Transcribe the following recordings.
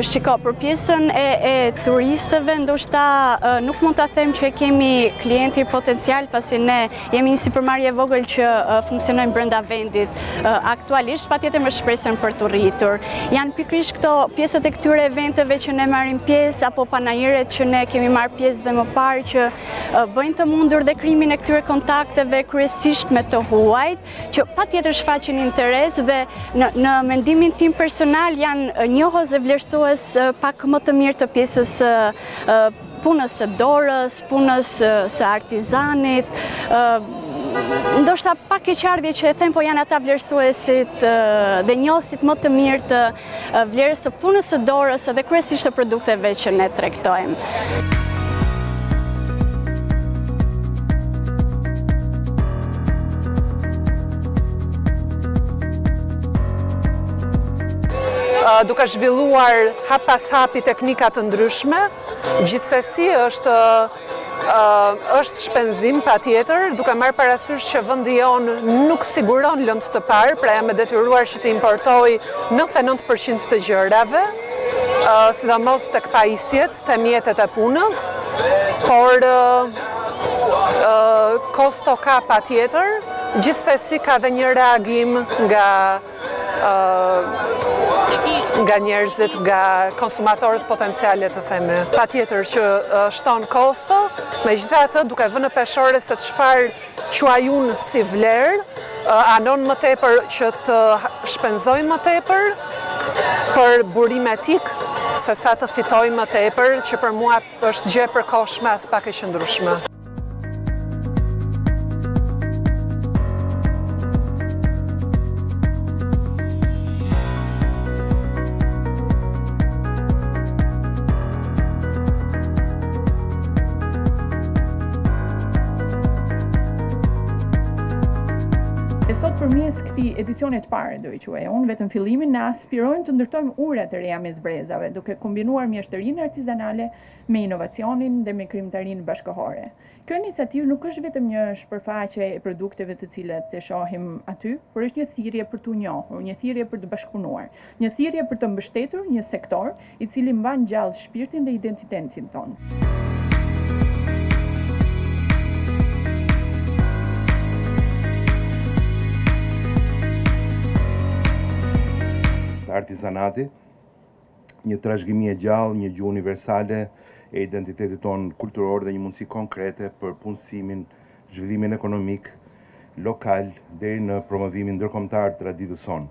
Shiko, për pjesën e turistëve, ndoshta nuk mund ta them që kemi klienti potencial, pasi ne jemi një supermarket vogël që funksionojmë brenda vendit. Aktualisht patjetër më shpresën për të rritur. Janë pikërisht këto pjesët e këtyre eventeve që ne marrim pjesë, apo panajiret që ne kemi marrë pjesë dhe më parë, që bëjnë të mundur dhe krijimin e këtyre kontakteve kryesisht me të huajt, që patjetër shfaqin interes dhe në mendimin tim personal janë njohës dhe vlerësues pak më të mirë të pjesës punës së dorës, punës së artizanit, ndoshta pak e qardhje që e them, po janë ata vlerësuesit dhe njohësit më të mirë të vlerës së punës së dorës dhe kryesisht të produkteve që ne tregtojmë. Duke zhvilluar hap pas hapi teknika të ndryshme, gjithsesi është shpenzim patjetër, duke marrë parasysh që vendi jonë nuk siguron lëndë të parë, pra jam e detyruar që të importoj 99% të gjërave, sidomos tek pajisjet, te mjetet e punës, por kosto ka patjetër, gjithsesi ka dhe një reagim nga njerëzit, nga konsumatorët potenciale të themi. Patjetër që shton kosto, megjithatë duke vënë peshore se çfarë quajun si vlerë, anon më tepër që të shpenzojmë më tepër për burim etik, se sa të fitojmë më tepër, që për mua është gjë e përkohshme as pak e qëndrueshme. Sot përmes këtij edicioni të parë, do i quaj unë, vetëm fillimin, ne aspirojmë të ndërtojmë ure të reja mes brezave, duke kombinuar mjeshterinë artizanale me inovacionin dhe me krijimtarinë bashkëkohore. Kjo iniciativë nuk është vetëm një shpërfaqe e produkteve të cilat e shohim aty, por është një thirrje për t'u njohur, një thirrje për të bashkëpunuar, një thirrje për të mbështetur një sektor i cili mban gjallë shpirtin dhe identitetin tonë. Artizanati, një trashëgimi e gjallë, një gjuhë universale e identitetit tonë kulturor dhe një mundësi konkrete për punësimin, zhvillimin ekonomik, lokal, deri në promovimin ndërkombëtar të traditës sonë.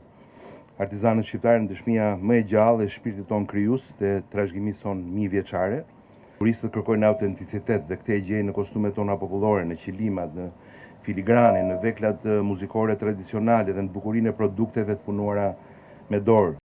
Artizanët shqiptarë në dëshmia më e gjallë e shpirtit tonë krijues të trashëgimisë sonë mijëvjeçare. Turistët kërkojnë autenticitet dhe këtë e gjejnë në kostumet tona popullore, në qilimat, në filigrane, në veklat muzikore tradicionale dhe në bukurinë e produkteve të punuara me dorë.